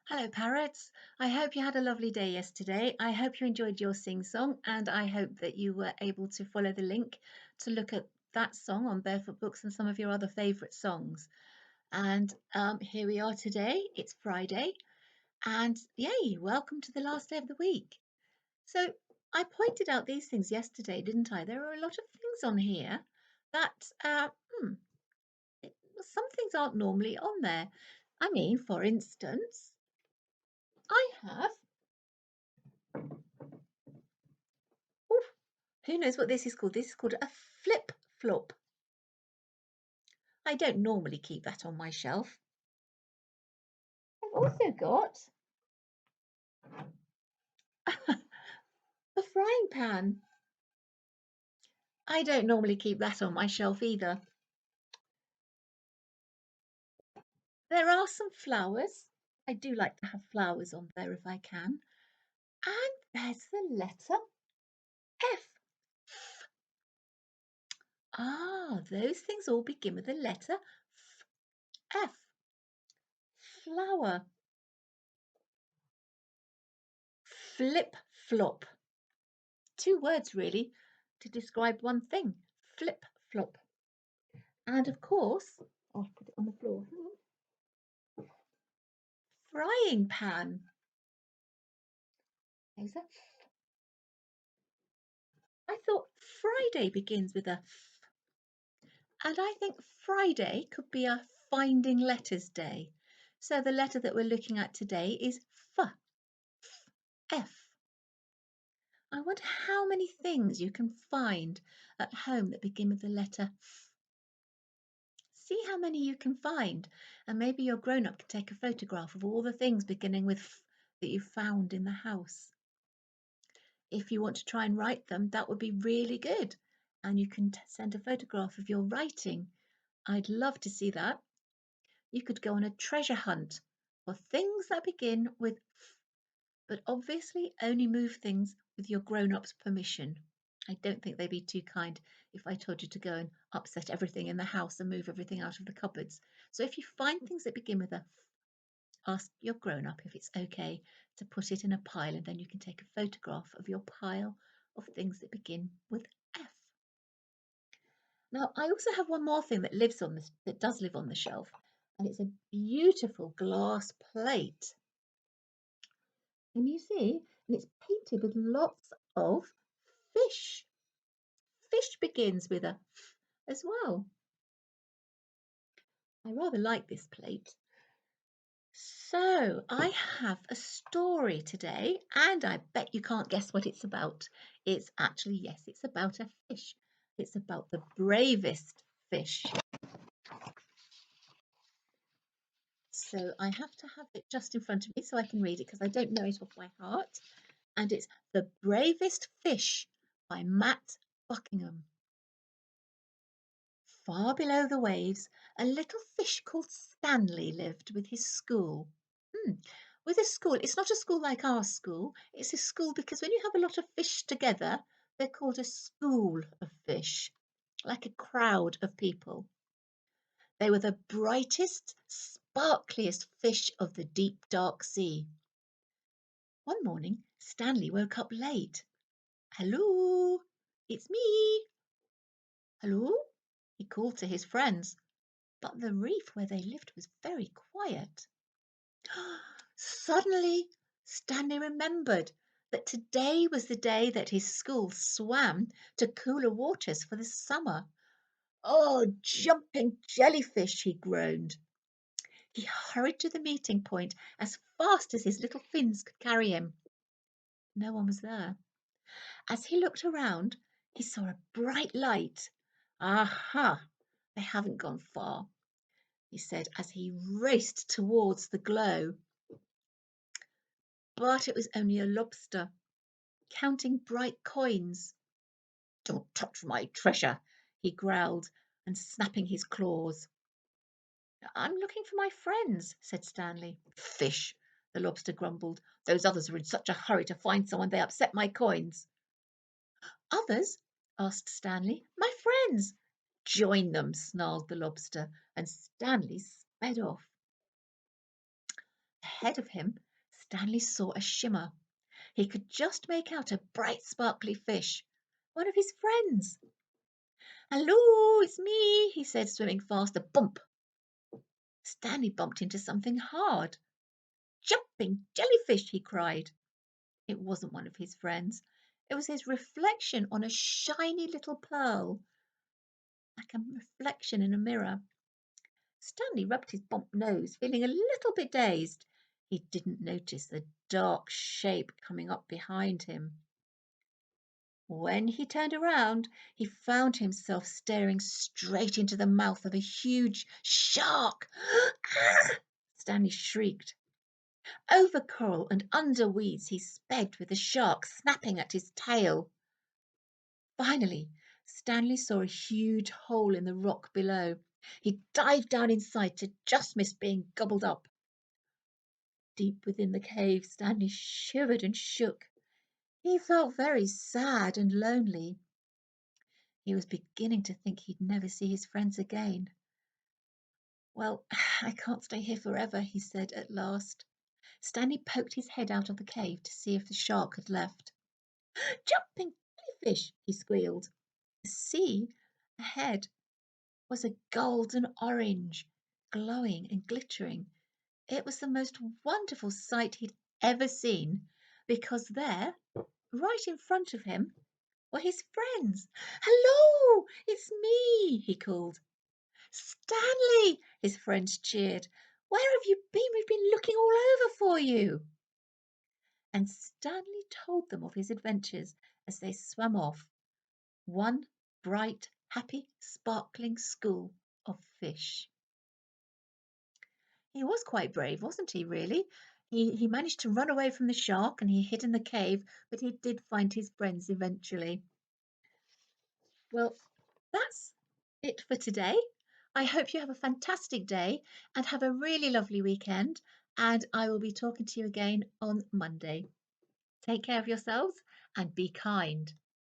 Hello, Parrots. I hope you had a lovely day yesterday. I hope you enjoyed your sing song, and I hope that you were able to follow the link to look at that song on Barefoot Books and some of your other favourite songs. And here we are today. It's Friday, and yay, welcome to the last day of the week. So I pointed out these things yesterday, didn't I? There are a lot of things on here that some things aren't normally on there. I mean, for instance, I have. Who knows what this is called? This is called a flip flop. I don't normally keep that on my shelf. I've also got a frying pan. I don't normally keep that on my shelf either. There are some flowers. I do like to have flowers on there if I can. And there's the letter F. Ah, those things all begin with the letter F. Flower. Flip flop. Two words really to describe one thing. Flip flop. And of course, I'll put it on the floor. Frying pan. There's a. I thought Friday begins with a F, and I think Friday could be a finding letters day. So the letter that we're looking at today is F. F. I wonder how many things you can find at home that begin with the letter F. See how many you can find, and maybe your grown up can take a photograph of all the things beginning with F that you found in the house. If you want to try and write them, that would be really good. And you can send a photograph of your writing. I'd love to see that. You could go on a treasure hunt for things that begin with F, but obviously only move things with your grown-ups' permission. I don't think they'd be too kind if I told you to go and upset everything in the house and move everything out of the cupboards. So if you find things that begin with a F, ask your grown-up if it's okay to put it in a pile, and then you can take a photograph of your pile of things that begin with F. Now, I also have one more thing that does live on the shelf, and it's a beautiful glass plate. And you see, and it's painted with lots of fish. Fish begins with a F as well. I rather like this plate. So I have a story today, and I bet you can't guess what it's about. It's actually, yes, it's about a fish. It's about the bravest fish. So I have to have it just in front of me so I can read it because I don't know it off by heart. And it's The Bravest Fish by Matt Buckingham. Far below the waves, a little fish called Stanley lived with his school. With a school, it's not a school like our school. It's a school because when you have a lot of fish together, they're called a school of fish, like a crowd of people. They were the brightest, sparkliest fish of the deep, dark sea. One morning, Stanley woke up late. Hello, it's me. Hello, he called to his friends, but the reef where they lived was very quiet. Suddenly, Stanley remembered that today was the day that his school swam to cooler waters for the summer. Oh, jumping jellyfish, he groaned. He hurried to the meeting point as fast as his little fins could carry him. No one was there. As he looked around, he saw a bright light. Aha! They haven't gone far, he said as he raced towards the glow. But it was only a lobster, counting bright coins. Don't touch my treasure, he growled, and snapping his claws. I'm looking for my friends, said Stanley. Fish, the lobster grumbled. Those others were in such a hurry to find someone they upset my coins. Others? Asked Stanley. My friends. Join them, snarled the lobster, and Stanley sped off. Ahead of him, Stanley saw a shimmer. He could just make out a bright, sparkly fish, one of his friends. "Hello, it's me," he said, swimming faster. Bump! Stanley bumped into something hard. "Jumping jellyfish!" he cried. It wasn't one of his friends. It was his reflection on a shiny little pearl, like a reflection in a mirror. Stanley rubbed his bumped nose, feeling a little bit dazed. He didn't notice the dark shape coming up behind him. When he turned around, he found himself staring straight into the mouth of a huge shark. Ah! Stanley shrieked. Over coral and under weeds he sped with the shark snapping at his tail. Finally, Stanley saw a huge hole in the rock below. He dived down inside to just miss being gobbled up. Deep within the cave, Stanley shivered and shook. He felt very sad and lonely. He was beginning to think he'd never see his friends again. "Well, I can't stay here forever," he said at last. Stanley poked his head out of the cave to see if the shark had left. "Jumping jellyfish!" he squealed. The sea ahead was a golden orange, glowing and glittering. It was the most wonderful sight he'd ever seen, because there, right in front of him, were his friends. "Hello, it's me," he called. "Stanley!" his friends cheered. "Where have you been? We've been looking all over for you." And Stanley told them of his adventures as they swam off, one bright, happy, sparkling school of fish. He was quite brave, wasn't he, really? He managed to run away from the shark and he hid in the cave, but he did find his friends eventually. Well, that's it for today. I hope you have a fantastic day and have a really lovely weekend. And I will be talking to you again on Monday. Take care of yourselves and be kind.